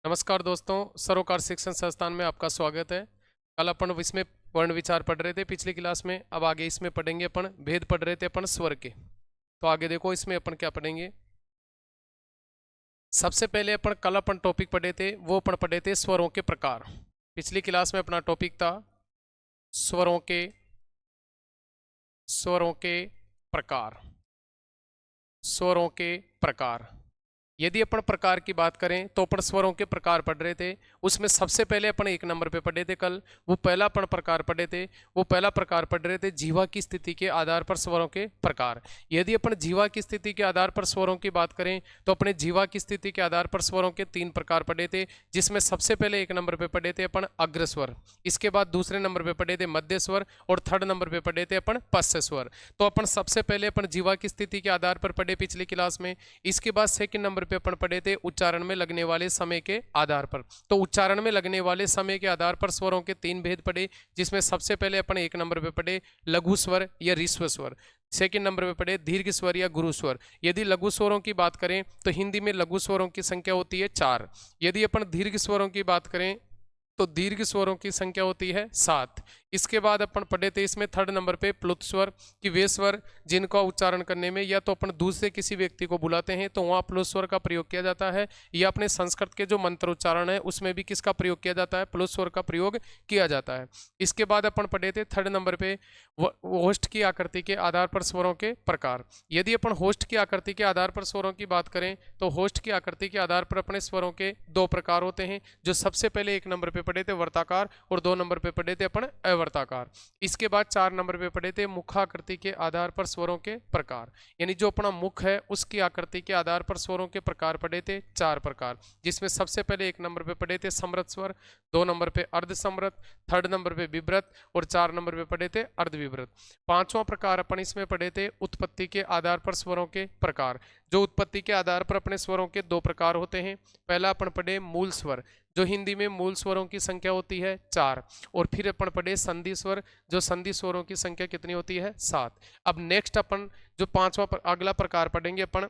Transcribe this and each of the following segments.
नमस्कार दोस्तों, सरोकार शिक्षण संस्थान में आपका स्वागत है। कल अपन इसमें वर्ण विचार पढ़ रहे थे पिछली क्लास में। अब आगे इसमें पढ़ेंगे अपन भेद पढ़ रहे थे अपन स्वर के। तो आगे देखो इसमें अपन क्या पढ़ेंगे। सबसे पहले अपन टॉपिक पढ़े थे, वो अपन पढ़े थे स्वरों के प्रकार। पिछली क्लास में अपना टॉपिक था स्वरों के स्वरों के प्रकार। स्वरों के प्रकार। यदि अपन प्रकार की बात करें तो अपन स्वरों के प्रकार पढ़ रहे थे। उसमें सबसे पहले अपन एक नंबर पे पढ़े थे कल, वो पहला अपन प्रकार पढ़े थे। वो पहला प्रकार पढ़ रहे थे जीवा की स्थिति के आधार पर स्वरों के प्रकार। यदि अपन जीवा की स्थिति के आधार पर स्वरों की बात करें तो अपने जीवा की स्थिति के आधार पर स्वरों के 3 प्रकार पढ़े थे, जिसमें सबसे पहले एक नंबर पे पढ़े थे अपन अग्रस्वर। इसके बाद दूसरे नंबर पे पढ़े थे मध्य स्वर और थर्ड नंबर पे पढ़े थे अपन पश्च स्वर। तो अपन सबसे पहले अपन जीवा की स्थिति के आधार पर पढ़े पिछली क्लास में। इसके बाद सेकंड नंबर पे अपन पढ़े थे उच्चारण में लगने वाले समय के आधार पर। तो उच्चारण में लगने वाले समय के आधार पर स्वरों के 3 भेद पढ़े, जिसमें सबसे पहले अपन एक नंबर पे पढ़े लघु स्वर या ऋस्व स्वर। सेकंड नंबर पे पढ़े दीर्घ स्वर या गुरु स्वर। यदि लघु स्वरों की बात करें तो हिंदी में लघु स्वरों की संख्या होती है 4। यदि अपन दीर्घ स्वरों की बात करें तो दीर्घ स्वरों की संख्या होती है 7। इसके बाद अपन पढ़े थे इसमें थर्ड नंबर पे प्लुत स्वर कि वे स्वर जिनका उच्चारण करने में या तो अपन दूसरे किसी व्यक्ति को बुलाते हैं तो वहाँ प्लुत स्वर का प्रयोग किया जाता है, या अपने संस्कृत के जो मंत्र उच्चारण है उसमें भी किसका प्रयोग किया जाता है, प्लुत स्वर का प्रयोग किया जाता है। इसके बाद अपन पढ़े थे थर्ड नंबर पे होस्ट की आकृति के आधार पर स्वरों के प्रकार। यदि अपन होस्ट की आकृति के आधार पर स्वरों की बात करें तो होस्ट की आकृति के आधार पर अपने स्वरों के 2 प्रकार होते हैं, जो सबसे पहले एक नंबर पे पढ़े थे वर्ताकार और 2 नंबर पे पढ़े थे अपन अवर्ताकार। इसके बाद 4 नंबर पे पढ़े थे मुखाकृति के आधार पर स्वरों के प्रकार, यानी जो अपना मुख है उसकी आकृति के आधार पर स्वरों के प्रकार पढ़े थे 4 प्रकार, जिसमें सबसे पहले एक नंबर पे पढ़े थे समृत स्वर, 2 नंबर पे अर्ध समृत, थर्ड नंबर पे विव्रत और 4 नंबर पे पढ़े थे अर्ध विव्रत। 5वां प्रकार अपन इसमें पढ़े थे उत्पत्ति के आधार पर स्वरों के प्रकार। जो उत्पत्ति के आधार पर अपने स्वरों के 2 प्रकार होते हैं। पहला अपन पढ़े मूल स्वर, जो हिंदी में मूल स्वरों की संख्या होती है 4। और फिर अपन पढ़े संधि स्वर, जो संधि स्वरों की संख्या कितनी होती है 7। अब नेक्स्ट अपन जो 5वां अगला प्रकार पढ़ेंगे अपन,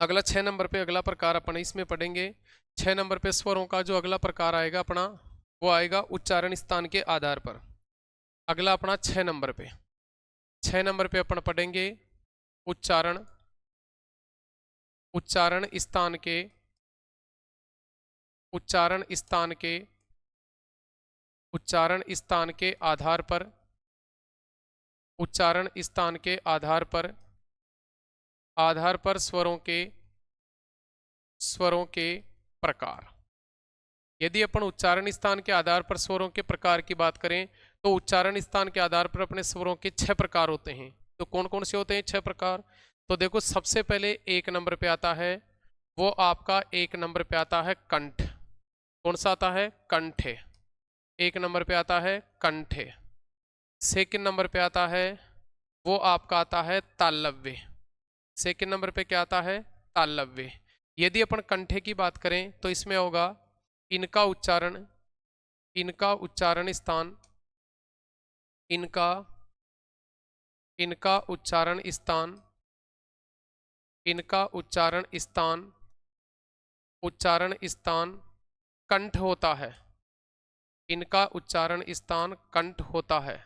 अगला 6 नंबर पे अगला प्रकार अपन इसमें पढ़ेंगे। 6 नंबर पे स्वरों का जो अगला प्रकार आएगा अपना, वो आएगा उच्चारण स्थान के आधार पर। अगला अपना 6 नंबर पे 6 नंबर पे अपन पढ़ेंगे उच्चारण उच्चारण स्थान के उच्चारण स्थान के उच्चारण स्थान के आधार पर उच्चारण स्थान के आधार पर स्वरों के प्रकार। यदि अपन उच्चारण स्थान के आधार पर स्वरों के प्रकार की बात करें तो उच्चारण स्थान के आधार पर अपने स्वरों के 6 प्रकार होते हैं। तो कौन कौन से होते हैं 6 प्रकार? तो देखो सबसे पहले एक नंबर पे आता है, वो आपका एक नंबर पे आता है कंठ। कौन सा आता है? कंठे। एक नंबर पे आता है कंठे। सेकंड नंबर पे आता है वो आपका आता है तालव्य। सेकंड नंबर पे क्या आता है? तालव्य। यदि अपन कंठे की बात करें तो इसमें होगा इनका उच्चारण स्थान इनका इनका उच्चारण स्थान इनका उच्चारण स्थान कंठ होता है। इनका उच्चारण स्थान कंठ होता है।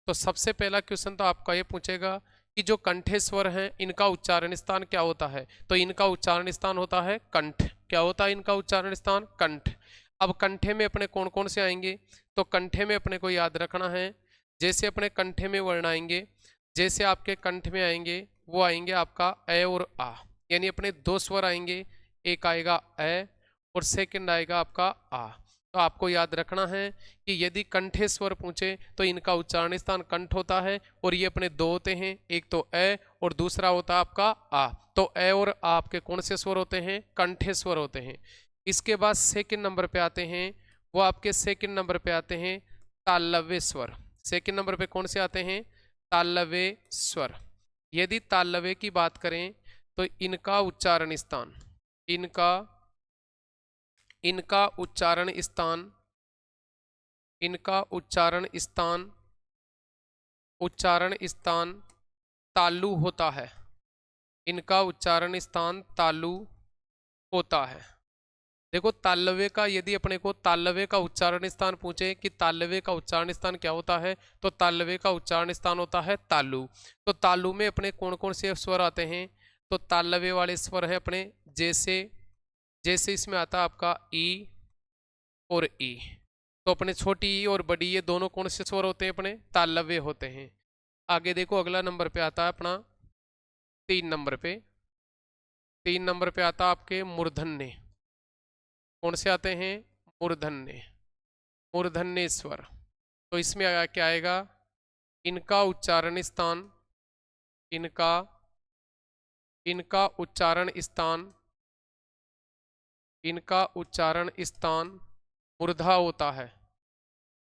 तो सबसे पहला क्वेश्चन तो आपका ये पूछेगा कि जो कंठे स्वर हैं इनका उच्चारण स्थान क्या होता है? तो इनका उच्चारण स्थान होता है कंठ। क्या होता है इनका उच्चारण स्थान? कंठ। अब कंठे में अपने कौन कौन से आएंगे? तो कंठे में अपने को याद रखना है, जैसे अपने कंठे में वर्ण आएंगे, जैसे आपके कंठ में आएंगे वो आएंगे आपका ए और आ, यानी अपने 2 स्वर आएंगे। एक आएगा ए और सेकंड आएगा आपका आ। तो आपको याद रखना है कि यदि कंठे स्वर पूछे तो इनका उच्चारण स्थान कंठ होता है, और ये अपने 2 होते हैं, एक तो ए और दूसरा होता है आपका आ। तो ए और आ आपके कौन से स्वर होते हैं? कंठे स्वर होते हैं। इसके बाद सेकंड नंबर पे आते हैं, वो आपके सेकंड नंबर पे आते हैं तालव्य स्वर। सेकंड नंबर पे कौन से आते हैं? तालव्य स्वर। यदि तालव्य की बात करें तो इनका उच्चारण स्थान इनका उच्चारण स्थान तालु होता है। इनका उच्चारण स्थान तालु होता है। देखो तालव्य का, यदि अपने को तालव्य का उच्चारण स्थान पूछे कि तालव्य का उच्चारण स्थान क्या होता है, तो तालव्य का उच्चारण स्थान होता है तालु। तो तालु में अपने कौन कौन से स्वर आते हैं, तो तालव्य वाले स्वर हैं अपने, जैसे जैसे इसमें आता है आपका ई और ई। तो अपने छोटी ई और बड़ी ये दोनों कौन से स्वर होते हैं, अपने तालव्य होते हैं। आगे देखो अगला नंबर पे आता है अपना 3 नंबर पे, 3 नंबर पे आता है आपके मूर्धन्य। कौन से आते हैं, मूर्धन्य, मूर्धन्य स्वर। तो इसमें क्या आएगा, इनका उच्चारण स्थान, इनका इनका उच्चारण स्थान, इनका उच्चारण स्थान मूर्धा होता है,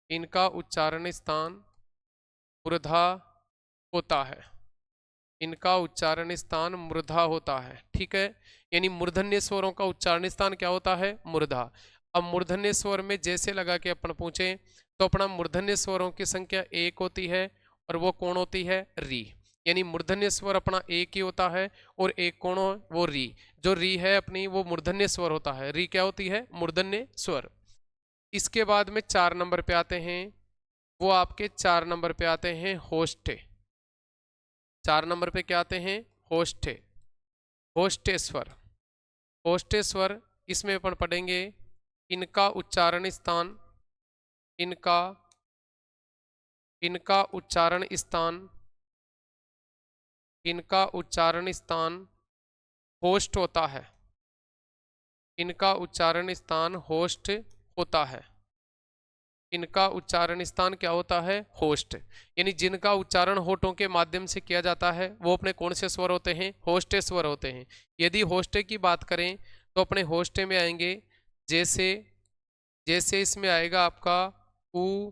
इनका उच्चारण स्थान मूर्धा होता है, इनका उच्चारण स्थान मूर्धा होता है। ठीक है, यानी मूर्धन्य स्वरों का उच्चारण स्थान क्या होता है, मूर्धा। अब मूर्धन्य स्वर में जैसे लगा के अपन पूछे, तो अपना मूर्धन्य स्वरों की संख्या 1 होती है, और वो कौन होती है, री। यानी मूर्धन्य स्वर अपना एक ही होता है, और एक कौन हो, वो री। जो री है अपनी वो मूर्धन्य स्वर होता है, री क्या होती है, मूर्धन्य स्वर। इसके बाद में 4 नंबर पे आते हैं, वो आपके 4 नंबर पे आते हैं होष्ठे। 4 नंबर पे क्या आते हैं, होष्ठे, होष्ठे स्वर, होष्ठे स्वर। इसमें अपन पढ़ेंगे इनका उच्चारण स्थान, इनका इनका उच्चारण स्थान, इनका उच्चारण स्थान होष्ठ होता है, इनका उच्चारण स्थान होष्ठ होता है, इनका उच्चारण स्थान क्या होता है, होष्ठ। यानी जिनका उच्चारण होठों के माध्यम से किया जाता है वो अपने कौन से स्वर होते हैं, होष्ठे स्वर होते हैं। यदि होष्ठे की बात करें तो अपने होष्ठे में आएंगे, जैसे जैसे इसमें आएगा आपका उ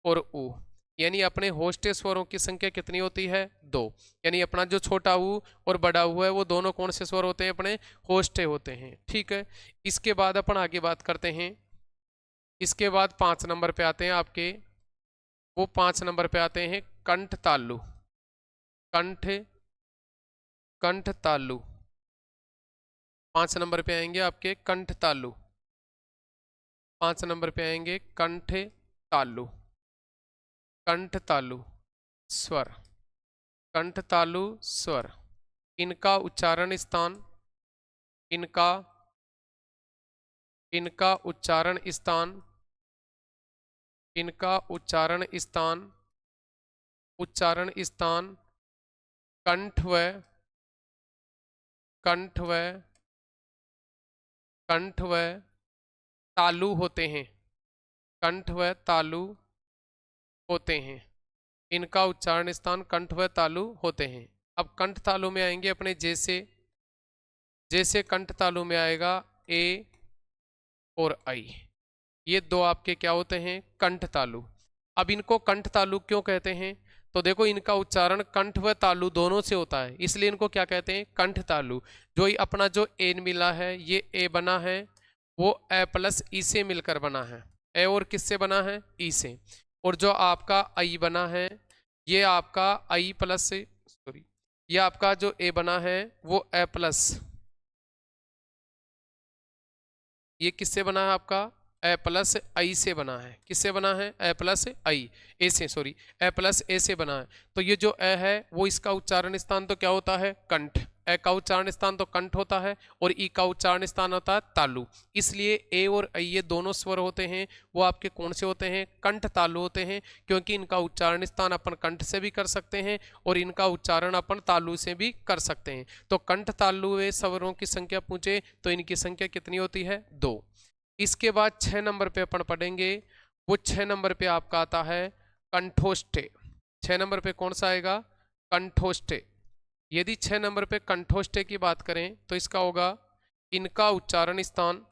और उ। यानी अपने होष्ठे स्वरों की संख्या कितनी होती है, 2। यानी अपना जो छोटा उ और बड़ा उ है वो दोनों कौन से स्वर होते हैं, अपने होष्ठे होते हैं। ठीक है, इसके बाद अपन आगे बात करते हैं। इसके बाद 5 नंबर पे आते हैं आपके, वो 5 नंबर पे आते हैं कंठ तालु, कंठ कंठ तालु। 5 नंबर पे आएंगे आपके कंठ तालु, 5 नंबर पे आएंगे कंठ तालु, कंठ तालु स्वर, कंठ तालु स्वर। इनका उच्चारण स्थान, इनका इनका उच्चारण स्थान, इनका उच्चारण स्थान, उच्चारण स्थान कंठ व कंठ व कंठ व तालु होते हैं, कंठ व तालु होते हैं। इनका उच्चारण स्थान कंठ व तालु होते हैं। अब कंठ तालु में आएंगे अपने, जैसे जैसे कंठ तालु में आएगा ए और आई, ये दो आपके क्या होते हैं, कंठ तालु। अब इनको कंठ तालु क्यों कहते हैं, तो देखो इनका उच्चारण कंठ व तालु दोनों से होता है, इसलिए इनको क्या कहते हैं, कंठ तालु। जो अपना जो एन मिला है, ये ए बना है, वो ए प्लस ई से मिलकर बना है, ए और किससे बना है, ई से। और जो आपका आई बना है, ये आपका आई प्लस, सॉरी, ये आपका जो ए बना है वो ए प्लस, ये किससे बना है आपका, ए प्लस आई से बना है। किससे बना है, ए प्लस आई, ए से, सॉरी, ए प्लस ए से बना है। तो ये जो ए है वो इसका उच्चारण स्थान तो क्या होता है, कंठ। ए का उच्चारण स्थान तो कंठ होता है, और ई का उच्चारण स्थान होता है तालु। इसलिए ए और आई ये दोनों स्वर होते हैं वो आपके कौन से होते हैं, कंठ तालु होते हैं, क्योंकि इनका उच्चारण स्थान अपन कंठ से भी कर सकते हैं और इनका उच्चारण अपन तालु से भी कर सकते हैं। तो कंठ तालु स्वरों की संख्या पूछे तो इनकी संख्या कितनी होती है, 2। इसके बाद 6 नंबर पे अपन पढ़ेंगे, वो 6 नंबर पे आपका आता है कंठोष्ठे। 6 नंबर पे कौन सा आएगा, कंठोष्ठे। यदि 6 नंबर पे कंठोष्ठे की बात करें तो इसका होगा इनका उच्चारण स्थान।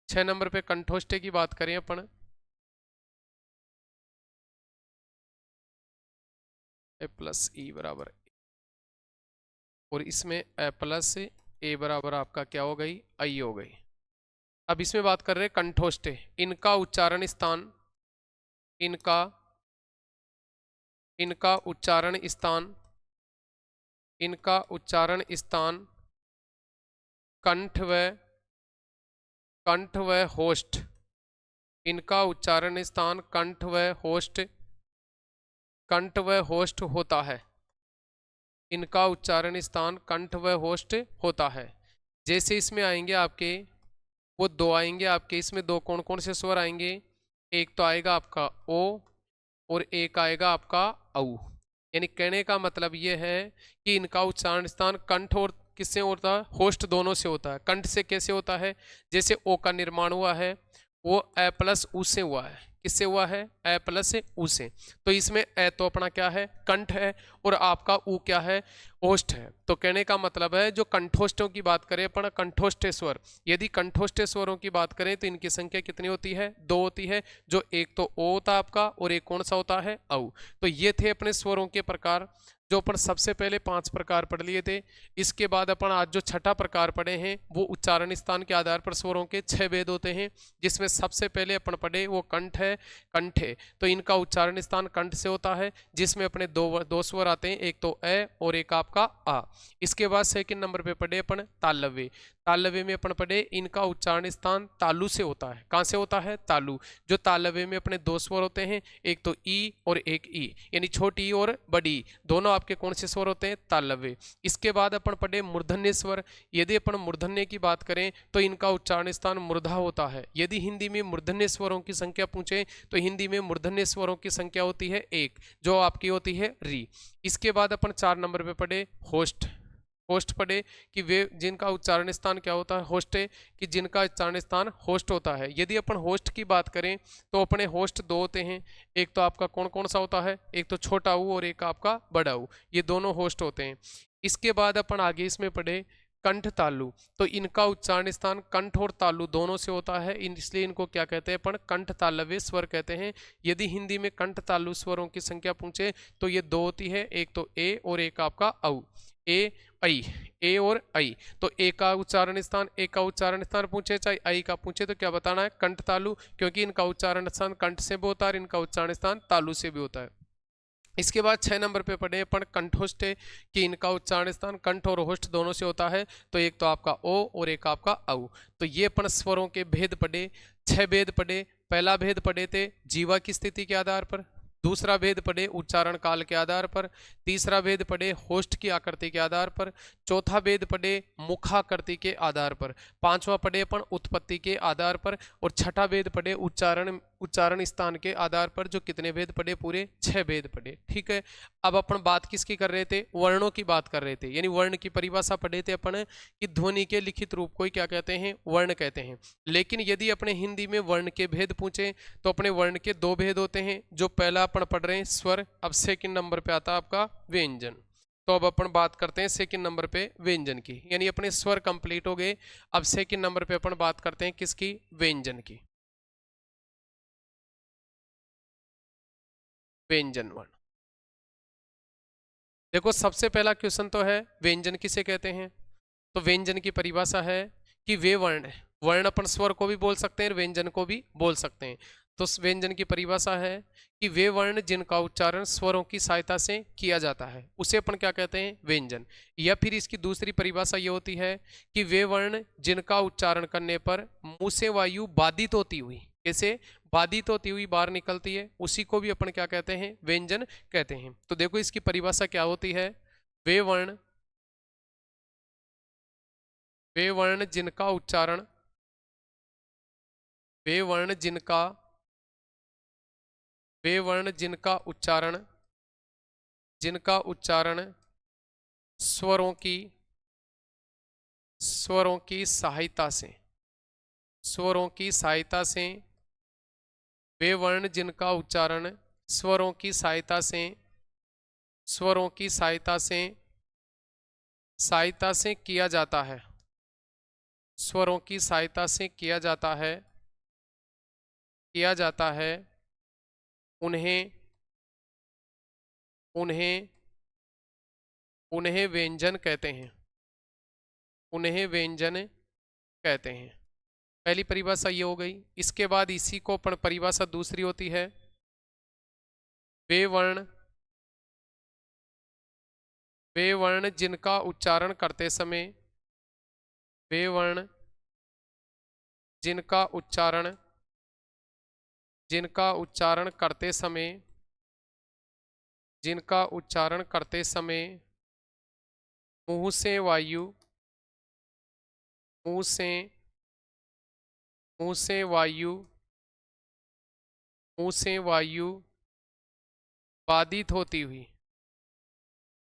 6 नंबर पे कंठोष्ठे की बात करें अपन, ए प्लस ई बराबर, और इसमें ए प्लस ए बराबर आपका क्या हो गई, आई हो गई। अब इसमें बात कर रहे हैं कंठोष्ठे, इनका उच्चारण स्थान, इनका इनका उच्चारण स्थान, इनका उच्चारण स्थान कंठ व कंठ व होस्ट, इनका उच्चारण स्थान कंठ व होस्ट, कंठ व होस्ट होता है। इनका उच्चारण स्थान कंठ व होस्ट होता है। जैसे इसमें आएंगे आपके, वो दो आएंगे आपके, इसमें दो कौन कौन से स्वर आएंगे, एक तो आएगा आपका ओ और एक आएगा आपका औ। यानी कहने का मतलब ये है कि इनका उच्चारण स्थान कंठ और किससे होता है, होस्ट दोनों से होता है। कंठ से कैसे होता है, जैसे ओ का निर्माण हुआ है वो ए प्लस उ से हुआ है, किससे हुआ है, ए प्लस उ से। तो इसमें ए तो अपना क्या है, कंठ है, और आपका उ क्या है, होस्ट है। तो कहने का मतलब है जो कंठोष्टों की बात करें अपन, कंठोष्ट स्वर, यदि कंठोष्ट स्वरों की बात करें तो इनकी संख्या कितनी होती है, दो होती है। जो एक तो ओ होता है आपका और एक कौन सा होता है, औ। तो ये थे अपने स्वरों के प्रकार, जो अपन सबसे पहले 5 प्रकार पढ़ लिए थे। इसके बाद अपन आज जो छठा प्रकार पढ़े हैं वो उच्चारण स्थान के आधार पर स्वरों के 6 भेद होते हैं, जिसमें सबसे पहले अपन पढ़े वो कंठ है, कंठे। तो इनका उच्चारण स्थान कंठ से होता है, जिसमें अपने दो स्वर आते हैं, एक तो ए और एक आपका आ। इसके बाद सेकंड नंबर पे पढ़े अपन तालव्य। तालव्य में अपन पढ़े इनका उच्चारण स्थान तालु से होता है। कहां से होता है, तालु। जो तालव्य में अपने दो स्वर होते हैं, एक तो ई और एक ई, यानी छोटी और बड़ी, दोनों आपके कौन से स्वर होते हैं, तालव्य। इसके बाद अपन पढ़े मूर्धन्य स्वर। यदि अपन मूर्धन्य की बात करें तो इनका उच्चारण स्थान मूर्धा होता है। यदि हिंदी में मूर्धन्य स्वरों की संख्या पूछे तो हिंदी में मूर्धन्य स्वरों की संख्या होती है 1, जो आपकी होती है री। इसके बाद अपन 4 नंबर पे पढ़े होस्ट। होस्ट पढ़े कि वे जिनका उच्चारण स्थान क्या होता है, होस्ट है, कि जिनका उच्चारण स्थान होस्ट होता है। यदि अपन होस्ट की बात करें तो अपने होस्ट दो होते हैं, एक तो आपका कौन कौन सा होता है, एक तो छोटा ऊ और एक आपका बड़ा ऊ, ये दोनों होस्ट होते हैं। इसके बाद अपन आगे इसमें पढ़े कंठ तालु। तो इनका उच्चारण स्थान कंठ और तालु दोनों से होता है, इसलिए इनको क्या कहते हैं अपन, कंठ तालव्य स्वर कहते हैं। यदि हिंदी में कंठ तालु स्वरों की संख्या पूछे तो ये दो होती है, एक तो ए और एक आपका औ। ए आई, ए और आई। तो ए का उच्चारण स्थान, ए का उच्चारण स्थान पूछे चाहे आई का पूछे तो क्या बताना है, कंठ तालु, क्योंकि इनका उच्चारण स्थान कंठ से भी होता है, इनका उच्चारण स्थान तालु से भी होता है। इसके बाद 6 नंबर पे पढ़े अपन कंठोष्ट, कि इनका उच्चारण स्थान कंठ और होष्ट दोनों से होता है। तो एक तो आपका ओ और एक आपका औ। तो ये अपन स्वरों के भेद पढ़े, 6 भेद पढ़े। पहला भेद पढ़े थे जीवा की स्थिति के आधार पर, दूसरा भेद पढ़े उच्चारण काल के आधार पर, तीसरा भेद पढ़े होष्ट की आकृति के आधार पर, चौथा भेद पढ़े मुखाकृति के आधार पर, पांचवा पढ़े अपन उत्पत्ति के आधार पर, और छठा भेद पढ़े उच्चारण स्थान के आधार पर। जो कितने भेद पढ़े, पूरे 6 भेद पढ़े। ठीक है, अब अपन बात किसकी कर रहे थे, वर्णों की बात कर रहे थे। यानी वर्ण की परिभाषा पढ़े थे अपन कि ध्वनि के लिखित रूप को ही क्या कहते हैं, वर्ण कहते हैं। लेकिन यदि अपने हिंदी में वर्ण के भेद पूछे तो अपने वर्ण के 2 भेद होते हैं। जो पहला अपन पढ़ रहे हैं स्वर, अब सेकंड नंबर पे आता है आपका व्यंजन। तो अब अपन बात करते हैं सेकंड नंबर पे व्यंजन की, यानी अपने स्वर कंप्लीट हो गए। अब सेकंड नंबर पे अपन बात करते हैं किसकी, व्यंजन की। व्यंजन वर्ण, देखो सबसे पहला क्वेश्चन तो है व्यंजन किसे कहते हैं। तो व्यंजन की परिभाषा है कि वे वर्ण, वर्ण अपन स्वर को भी बोल सकते हैं और व्यंजन को भी बोल सकते हैं। तो व्यंजन की परिभाषा है कि वे वर्ण जिनका उच्चारण स्वरों की सहायता से किया जाता है उसे अपन क्या कहते हैं, व्यंजन। या फिर इसकी दूसरी परिभाषा ये होती है कि वे वर्ण जिनका उच्चारण करने पर मुंह से वायु बाधित होती हुई, कैसे बाधित होती हुई बाहर निकलती है, उसी को भी अपन क्या कहते हैं, व्यंजन कहते हैं। तो देखो इसकी परिभाषा क्या होती है, वे वर्ण, वे वर्ण जिनका उच्चारण, वे वर्ण जिनका, वे वर्ण जिनका उच्चारण, जिनका उच्चारण स्वरों की, स्वरों की सहायता से, स्वरों की सहायता से, वे वर्ण जिनका उच्चारण स्वरों की सहायता से, स्वरों की सहायता से, सहायता से किया जाता है, स्वरों की सहायता से किया जाता है, किया जाता है, उन्हें, उन्हें, उन्हें व्यंजन कहते हैं, उन्हें व्यंजन कहते हैं। पहली परिभाषा ये हो गई। इसके बाद इसी को परिभाषा दूसरी होती है, वे वर्ण, वे वर्ण जिनका उच्चारण करते समय, वे वर्ण जिनका उच्चारण जिनका उच्चारण करते समय जिनका उच्चारण करते समय मुंह से वायु मुंह से मुंह से वायु मुंह से वायु बाधित होती हुई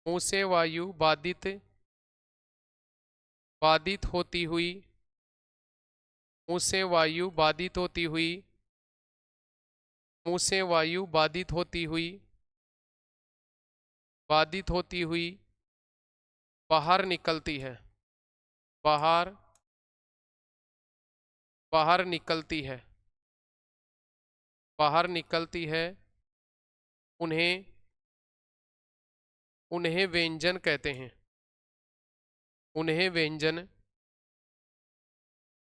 मुंह से वायु बाधित बाधित होती हुई मुंह से वायु बाधित होती हुई मुंह से वायु बाधित होती हुई बाधित होती हुई बाहर निकलती है बाहर बाहर निकलती है बाहर निकलती है उन्हें उन्हें व्यंजन कहते हैं उन्हें व्यंजन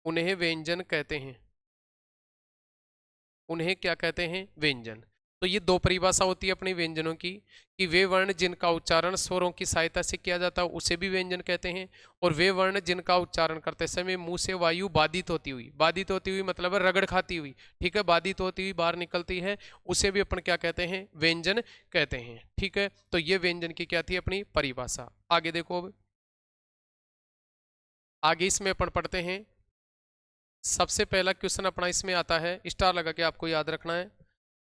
उन्हें व्यंजन कहते हैं उन्हें क्या कहते हैं व्यंजन। तो ये दो परिभाषा होती है अपनी व्यंजनों की कि वे वर्ण जिनका उच्चारण स्वरों की सहायता से किया जाता है उसे भी व्यंजन कहते हैं, और वे वर्ण जिनका उच्चारण करते समय मुंह से वायु बाधित होती हुई मतलब रगड़ खाती हुई, ठीक है, बाधित होती हुई बाहर निकलती है, उसे भी अपन क्या कहते हैं व्यंजन कहते हैं। ठीक है, तो ये व्यंजन की क्या थी अपनी परिभाषा। आगे देखो, अब आगे इसमें अपन पढ़ते हैं। सबसे पहला क्वेश्चन अपना इसमें आता है, स्टार लगा के आपको याद रखना है।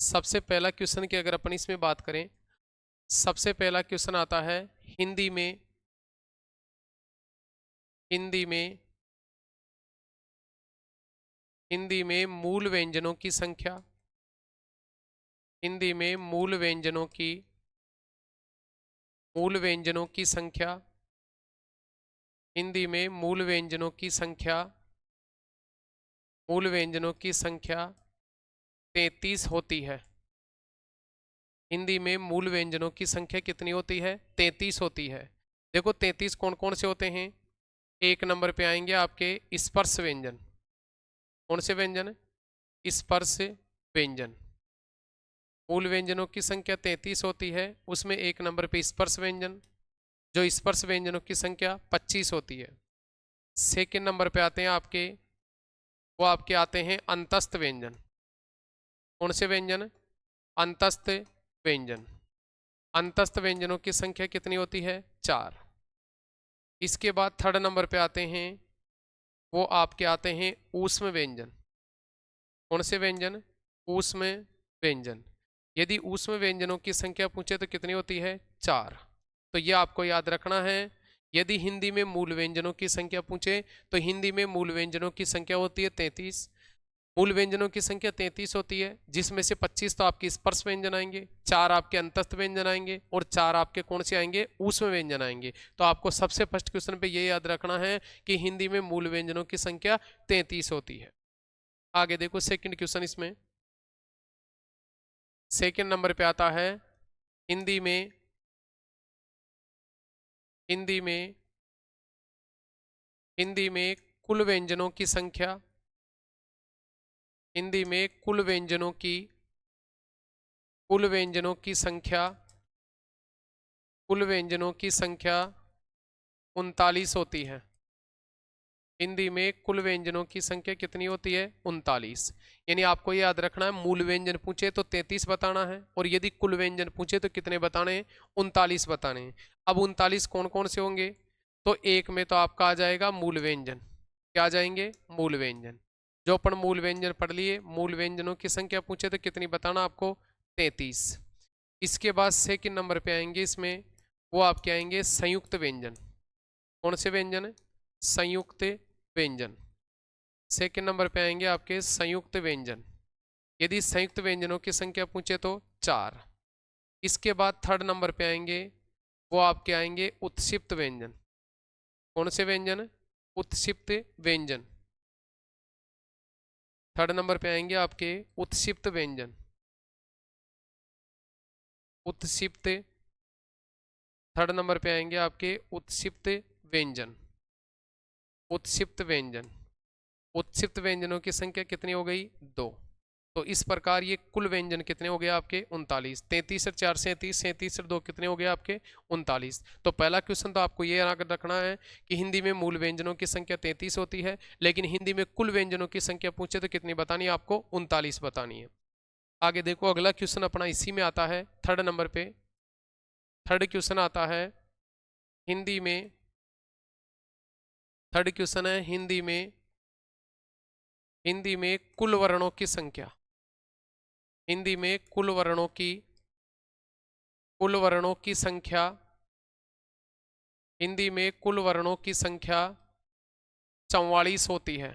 सबसे पहला क्वेश्चन की अगर अपन इसमें बात करें, सबसे पहला क्वेश्चन आता है हिंदी में हिंदी में हिंदी में मूल व्यंजनों की संख्या हिंदी में मूल व्यंजनों की संख्या हिंदी में मूल व्यंजनों की संख्या 33 होती है। हिंदी में मूल व्यंजनों की संख्या कितनी होती है 33 होती है। देखो 33 कौन कौन से होते हैं। एक नंबर पे आएंगे आपके स्पर्श व्यंजन। कौन से व्यंजन? स्पर्श व्यंजन। मूल व्यंजनों की संख्या 33 होती है, उसमें एक नंबर पे स्पर्श व्यंजन, जो स्पर्श व्यंजनों की संख्या 25 होती है। सेकंड नंबर पे आते हैं आपके, वो आपके आते हैं अंतस्थ व्यंजन। कौन से व्यंजन? अंतस्थ व्यंजन। अंतस्थ व्यंजनों की संख्या कितनी होती है 4। इसके बाद थर्ड नंबर पे आते हैं, वो आपके आते हैं ऊष्म व्यंजन। कौन से व्यंजन? ऊष्म व्यंजन। यदि ऊष्म व्यंजनों की संख्या पूछे तो कितनी होती है 4। तो ये आपको याद रखना है। यदि हिंदी में मूल व्यंजनों की संख्या पूछे तो हिंदी में मूल व्यंजनों की संख्या होती है 33। मूल व्यंजनों की संख्या 33 होती है, जिसमें से 25 तो आपके स्पर्श व्यंजन आएंगे, 4 आपके अंतस्थ व्यंजन आएंगे, और 4 आपके कौन से आएंगे? ऊष्म व्यंजन आएंगे। तो आपको सबसे फर्स्ट क्वेश्चन पे ये याद रखना है कि हिंदी में मूल व्यंजनों की संख्या 33 होती है। आगे देखो सेकंड क्वेश्चन, इसमें सेकंड नंबर पे आता है हिंदी में हिंदी में हिंदी में कुल व्यंजनों की संख्या। हिंदी में कुल व्यंजनों की संख्या 39 होती है। हिंदी में कुल व्यंजनों की संख्या कितनी होती है 39। यानी आपको याद रखना है, मूल व्यंजन पूछे तो 33 बताना है, और यदि कुल व्यंजन पूछे तो कितने बताने हैं? 39 बताने हैं। अब 39 कौन कौन से होंगे? तो एक में तो आपका आ जाएगा मूल व्यंजन। क्या आ जाएंगे? मूल व्यंजन। जो अपन मूल व्यंजन पढ़ लिए, मूल व्यंजनों की संख्या पूछे तो कितनी बताना आपको? 33। इसके बाद सेकंड नंबर पे आएंगे, इसमें वो आपके आएंगे संयुक्त व्यंजन। कौन से व्यंजन? संयुक्त व्यंजन। सेकंड नंबर पे आएंगे आपके संयुक्त व्यंजन। यदि संयुक्त व्यंजनों की संख्या पूछे तो 4। इसके बाद थर्ड नंबर पे आएंगे, वो आपके आएंगे उत्क्षिप्त व्यंजन। कौन से व्यंजन? उत्क्षिप्त व्यंजन। थर्ड नंबर पे आएंगे आपके उत्क्षिप्त व्यंजन। उत्क्षिप्त। थर्ड नंबर पे आएंगे आपके उत्क्षिप्त व्यंजन। उत्क्षिप्त व्यंजन। उत्क्षिप्त व्यंजनों की संख्या कितनी हो गई? 2। तो इस प्रकार ये कुल व्यंजन कितने हो गए आपके 39। 33 और 4 37, 37 और 2 कितने हो गए आपके 39। तो पहला क्वेश्चन तो आपको ये याद रखना है कि हिंदी में मूल व्यंजनों की संख्या 33 होती है, लेकिन हिंदी में कुल व्यंजनों की संख्या पूछे तो कितनी बतानी है आपको 39 बतानी है। आगे देखो अगला क्वेश्चन अपना इसी में आता है, थर्ड नंबर पे थर्ड क्वेश्चन आता है हिंदी में। थर्ड क्वेश्चन है हिंदी में कुल वर्णों की संख्या। हिंदी में कुल वर्णों की संख्या। हिंदी में कुल वर्णों की संख्या 44 होती है।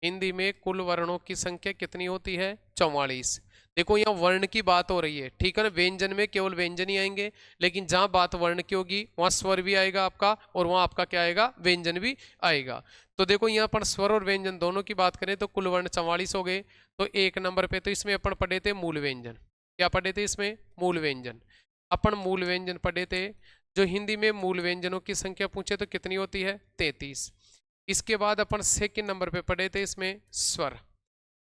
हिंदी में कुल वर्णों की संख्या कितनी होती है 44। देखो यहाँ वर्ण की बात हो रही है, ठीक है ना। व्यंजन में केवल व्यंजन ही आएंगे, लेकिन जहां बात वर्ण की होगी वहां स्वर भी आएगा आपका, और वहां आपका क्या आएगा व्यंजन भी आएगा। तो देखो यहाँ पर स्वर और व्यंजन दोनों की बात करें तो कुल वर्ण 44 हो गए। तो एक नंबर पे तो इसमें अपन पढ़े थे मूल व्यंजन। क्या पढ़े थे इसमें मूल व्यंजन। अपन मूल व्यंजन पढ़े थे। जो हिंदी में मूल व्यंजनों की संख्या पूछे तो कितनी होती है 33। इसके बाद अपन सेकंड नंबर पे पढ़े थे इसमें स्वर।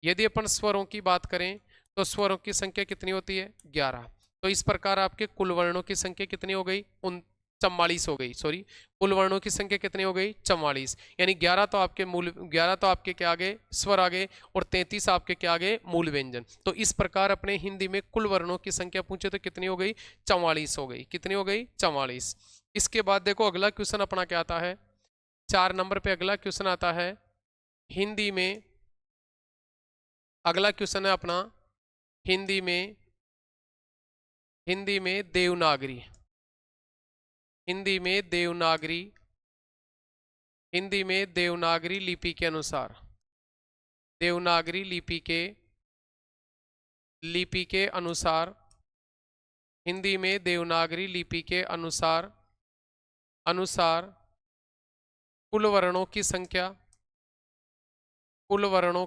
यदि अपन स्वरों की बात करें तो स्वरों की संख्या कितनी होती है 11। तो इस प्रकार आपके कुल वर्णों की संख्या कितनी हो गई 44 हो गई, सॉरी कुल वर्णों की संख्या कितनी हो गई 44। यानी 11 तो आपके मूल 11 तो आपके क्या आ गए स्वर आ गए, और 33 आपके क्या आ गए मूल व्यंजन। तो इस प्रकार अपने हिंदी में कुल वर्णों की संख्या पूछे तो कितनी हो गई 44 हो गई। कितनी हो गई 44। इसके बाद देखो अगला क्वेश्चन अपना क्या आता है, 4 नंबर पे अगला क्वेश्चन आता है हिंदी में। अगला क्वेश्चन है अपना हिंदी में देवनागरी। हिंदी में देवनागरी। हिंदी में देवनागरी लिपि के अनुसार। देवनागरी लिपि के अनुसार। हिंदी में देवनागरी लिपि के अनुसार कुल वर्णों की संख्या। कुल वर्णों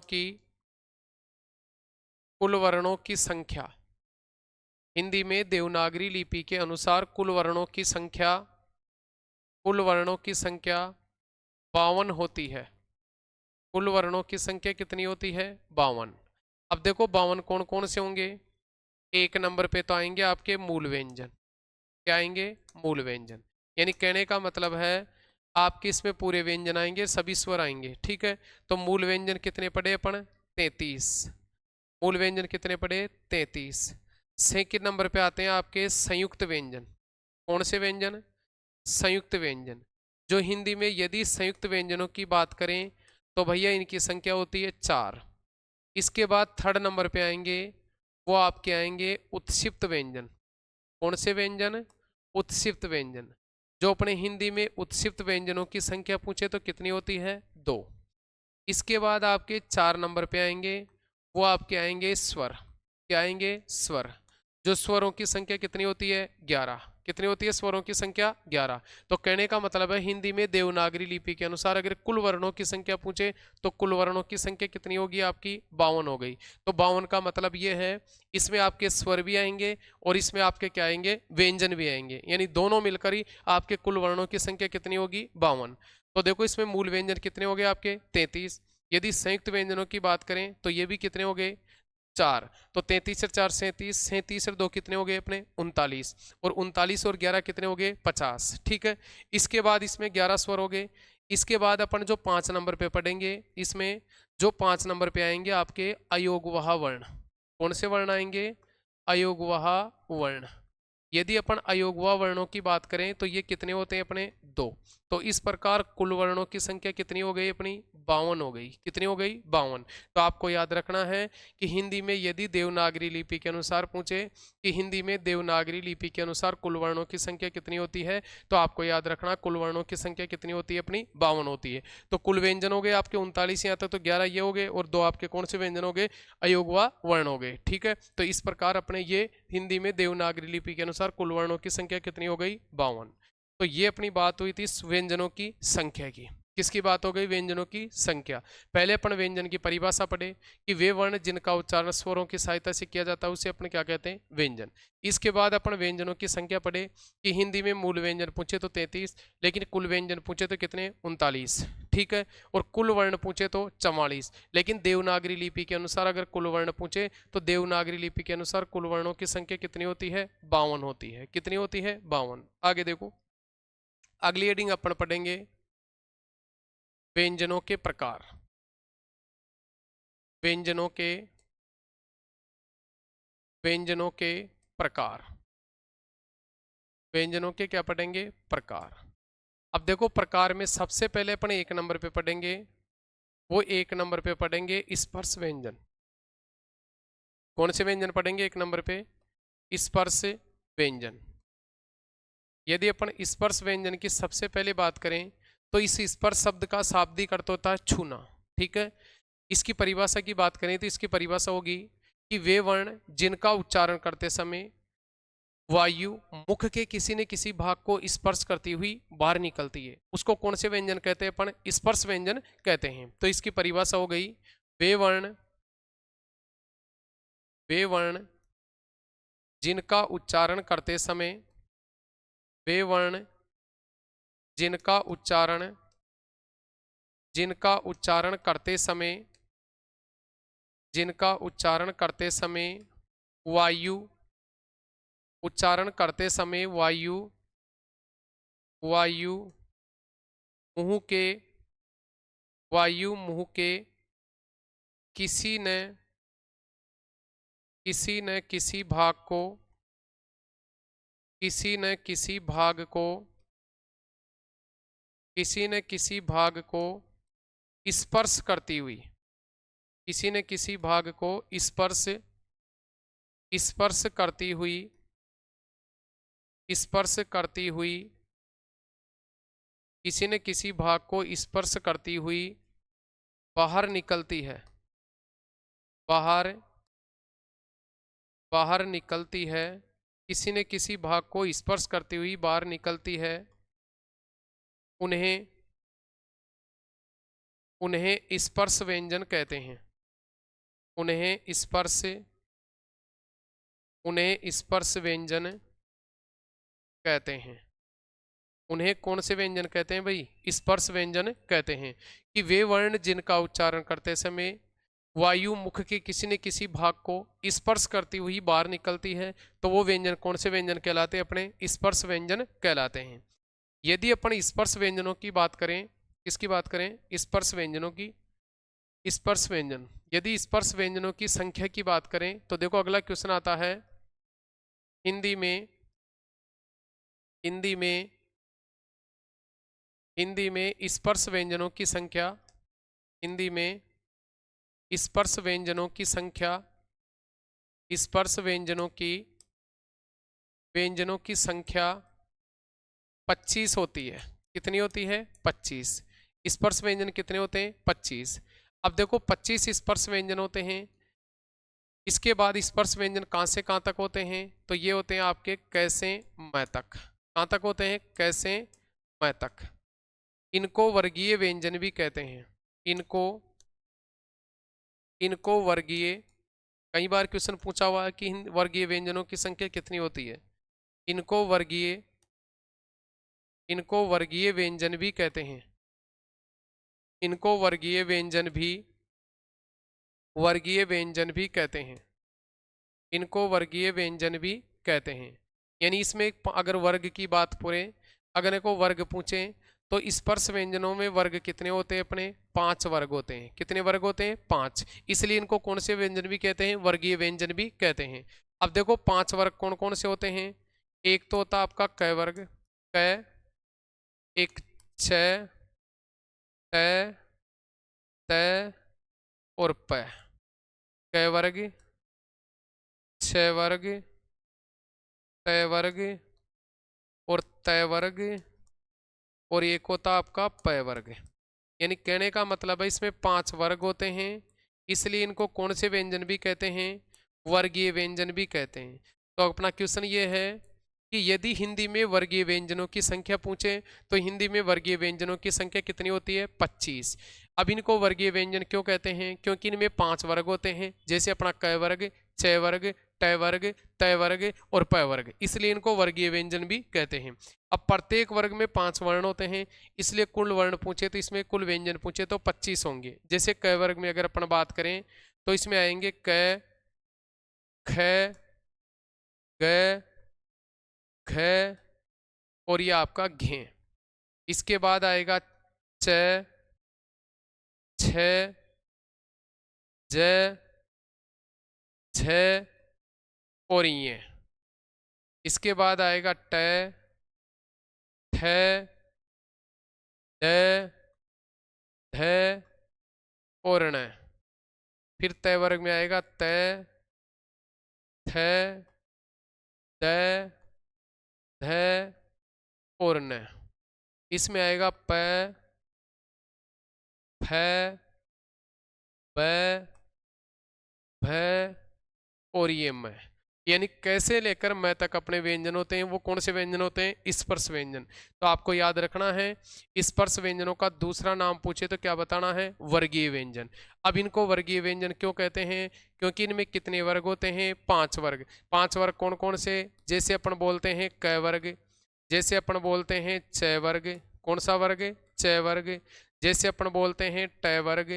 की संख्या। हिंदी में देवनागरी लिपि के अनुसार कुल वर्णों की संख्या 52 होती है। कुल वर्णों की संख्या कितनी होती है 52। अब देखो 52 कौन कौन से होंगे। एक नंबर पे तो आएंगे आपके मूल व्यंजन। क्या आएंगे मूल व्यंजन। यानी कहने का मतलब है आपके इसमें पूरे व्यंजन आएंगे, सभी स्वर आएंगे, ठीक है। तो मूल व्यंजन कितने पढ़े अपन 33। मूल व्यंजन कितने पढ़े 33। सेकंड नंबर पे आते हैं आपके संयुक्त व्यंजन। कौन से व्यंजन संयुक्त व्यंजन। जो हिंदी में यदि संयुक्त व्यंजनों की बात करें तो भैया इनकी संख्या होती है 4। इसके बाद थर्ड नंबर पे आएंगे वो आपके आएंगे उत्क्षिप्त व्यंजन। कौन से व्यंजन उत्क्षिप्त व्यंजन। जो अपने हिंदी में उत्क्षिप्त व्यंजनों की संख्या पूछे तो कितनी होती है 2। इसके बाद आपके 4 नंबर पे आएंगे वो आपके आएंगे स्वर। क्या आएंगे स्वर। जो स्वरों की संख्या कितनी होती है 11। कितनी होती है स्वरों की संख्या 11। तो कहने का मतलब है हिंदी में देवनागरी लिपि के अनुसार अगर कुल वर्णों की संख्या पूछे तो कुल वर्णों की संख्या कितनी होगी आपकी 52 हो गई। तो 52 का मतलब ये है इसमें आपके स्वर भी आएंगे और इसमें आपके क्या आएंगे व्यंजन भी आएंगे, यानी दोनों मिलकर ही आपके कुल वर्णों की संख्या कितनी होगी 52। तो देखो इसमें मूल व्यंजन कितने हो गए आपके 33। यदि संयुक्त व्यंजनों की बात करें तो ये भी कितने हो गए 4। तो 33 और 4 37, 37 और 2 कितने हो गए अपने 39, और 39 और 11 कितने हो गए 50, ठीक है। इसके बाद इसमें 11 स्वर हो गए। इसके बाद अपन जो 5 नंबर पे पढ़ेंगे इसमें जो 5 नंबर पे आएंगे आपके अयोगवाह वर्ण। कौन से वर्ण आएंगे अयोगवाह वर्ण। यदि अपन अयोगवाह वर्णों की बात करें तो ये कितने होते हैं अपने 2। तो इस प्रकार कुल वर्णों की संख्या कितनी हो गई अपनी 52 हो गई। कितनी हो गई 52। तो आपको याद रखना है कि हिंदी में यदि देवनागरी लिपि के अनुसार पूछे कि हिंदी में देवनागरी लिपि के अनुसार कुल वर्णों की संख्या कितनी होती है, तो आपको याद रखना कुल वर्णों की संख्या कितनी होती है अपनी 52 होती है। तो कुल व्यंजन हो गए आपके 39 यहाँ तक, तो 11 ये हो गए और 2 आपके कौन से व्यंजन हो गए अयोगवाह वर्ण हो गए, ठीक है। तो इस प्रकार अपने ये हिंदी में देवनागरी लिपि के अनुसार कुल वर्णों की संख्या कितनी हो गई 52। तो ये अपनी बात हुई थी व्यंजनों की संख्या की, किसकी बात हो गई? व्यंजनों की संख्या। पहले अपन व्यंजन की परिभाषा पढ़े कि वे वर्ण जिनका उच्चारण स्वरों की सहायता से किया जाता है उसे अपन क्या कहते हैं? व्यंजन। इसके बाद अपन व्यंजनों की संख्या पढ़े कि हिंदी में मूल व्यंजन पूछे तो 33, लेकिन कुल व्यंजन पूछे तो कितने? 39। ठीक है। और कुल वर्ण पूछे तो 44, लेकिन देवनागरी लिपि के अनुसार अगर कुल वर्ण पूछे तो देवनागरी लिपि के अनुसार कुल वर्णों की संख्या कितनी होती है? 52 होती है। कितनी होती है? 52। आगे देखो, अगली हेडिंग अपन पढ़ेंगे व्यंजनों के प्रकार। व्यंजनों के प्रकार। व्यंजनों के क्या पढ़ेंगे? प्रकार। अब देखो, प्रकार में सबसे पहले अपन 1 नंबर पे पढ़ेंगे, वो 1 नंबर पे पढ़ेंगे स्पर्श व्यंजन। कौन से व्यंजन पढ़ेंगे 1 नंबर पे? स्पर्श व्यंजन। यदि अपन स्पर्श व्यंजन की सबसे पहले बात करें तो इस स्पर्श शब्द का शाब्दिक अर्थ होता है छूना। ठीक है। इसकी परिभाषा की बात करें तो इसकी परिभाषा होगी कि वे वर्ण जिनका उच्चारण करते समय वायु मुख के किसी न किसी भाग को स्पर्श करती हुई बाहर निकलती है, उसको कौन से व्यंजन कहते हैं? अपन स्पर्श व्यंजन कहते हैं। तो इसकी परिभाषा हो गई, वे वर्ण जिनका उच्चारण करते समय, वे वर्ण जिनका उच्चारण करते समय वायु मुंह के किसी न किसी भाग को स्पर्श करती हुई, स्पर्श करती हुई बाहर निकलती है, किसी न किसी भाग को स्पर्श करती हुई बाहर निकलती है, उन्हें स्पर्श व्यंजन कहते हैं। उन्हें स्पर्श व्यंजन कहते हैं। उन्हें कौन से व्यंजन कहते हैं भाई? स्पर्श व्यंजन कहते हैं। कि वे वर्ण जिनका उच्चारण करते समय वायु मुख के किसी न किसी भाग को स्पर्श करती हुई बाहर निकलती है, तो वो व्यंजन कौन से व्यंजन कहलाते हैं? अपने स्पर्श व्यंजन कहलाते हैं। यदि अपन स्पर्श व्यंजनों की बात करें, किसकी बात करें? स्पर्श व्यंजनों की। स्पर्श व्यंजन, यदि स्पर्श व्यंजनों की संख्या की बात करें तो देखो अगला क्वेश्चन आता है, हिंदी में स्पर्श व्यंजनों की संख्या, हिंदी में स्पर्श व्यंजनों की संख्या 25 होती है। कितनी होती है? 25। स्पर्श व्यंजन कितने होते हैं? 25। अब देखो 25 स्पर्श व्यंजन होते हैं। इसके बाद स्पर्श व्यंजन कहां से कहां तक होते हैं? तो ये होते हैं आपके क से म तक। कहां तक होते हैं? क से म तक। इनको वर्गीय व्यंजन भी कहते हैं। इनको वर्गीय, कई बार क्वेश्चन पूछा हुआ है कि वर्गीय व्यंजनों की संख्या कितनी होती है। इनको वर्गीय व्यंजन भी कहते हैं। इनको वर्गीय व्यंजन भी कहते हैं। इनको वर्गीय व्यंजन भी कहते हैं। यानी इसमें अगर वर्ग की बात पूरे, अगर को वर्ग पूछे तो स्पर्श व्यंजनों में वर्ग कितने होते हैं? अपने 5 वर्ग होते हैं। कितने वर्ग होते हैं? 5। इसलिए इनको कौन से व्यंजन भी कहते हैं? वर्गीय व्यंजन भी कहते हैं। अब देखो 5 वर्ग कौन कौन से होते हैं? एक तो होता आपका क वर्ग, क, एक छ, ट, त और प। क वर्ग, छ वर्ग, त वर्ग और त वर्ग और एक होता आपका प वर्ग। यानी कहने का मतलब है इसमें 5 वर्ग होते हैं, इसलिए इनको कौन से व्यंजन भी कहते हैं? वर्गीय व्यंजन भी कहते हैं। तो अपना क्वेश्चन ये है कि यदि हिंदी में वर्गीय व्यंजनों की संख्या पूछे तो हिंदी में वर्गीय व्यंजनों की संख्या कितनी होती है? 25। अब इनको वर्गीय व्यंजन क्यों कहते हैं? क्योंकि इनमें 5 वर्ग होते हैं, जैसे अपना क वर्ग, च वर्ग, ट वर्ग, त वर्ग और प वर्ग, इसलिए इनको वर्गीय व्यंजन भी कहते हैं। अब प्रत्येक वर्ग में 5 वर्ण होते हैं, इसलिए कुल वर्ण पूछे तो इसमें कुल व्यंजन पूछे तो 25 होंगे। जैसे क वर्ग में अगर अपन बात करें तो इसमें आएंगे क, ख, ग, घ और ये आपका घे। इसके बाद आएगा च, छ, ज, झ और ये। इसके बाद आएगा ट, ठ, ड, ढ और ण। फिर त वर्ग में आएगा त, थ, द, ध और न। इसमें आएगा प, फ, ब, भ और ये म। यानी कैसे लेकर मैं तक अपने व्यंजन होते हैं, वो कौन से व्यंजन होते हैं? स्पर्श व्यंजन। तो आपको याद रखना है, स्पर्श व्यंजनों का दूसरा नाम पूछे तो क्या बताना है? वर्गीय व्यंजन। अब इनको वर्गीय व्यंजन क्यों कहते हैं? क्योंकि इनमें कितने वर्ग होते हैं? 5 वर्ग। 5 वर्ग कौन कौन से? जैसे अपन बोलते हैं क वर्ग, जैसे अपन बोलते हैं च वर्ग, कौन सा वर्ग? च वर्ग। जैसे अपन बोलते हैं ट वर्ग,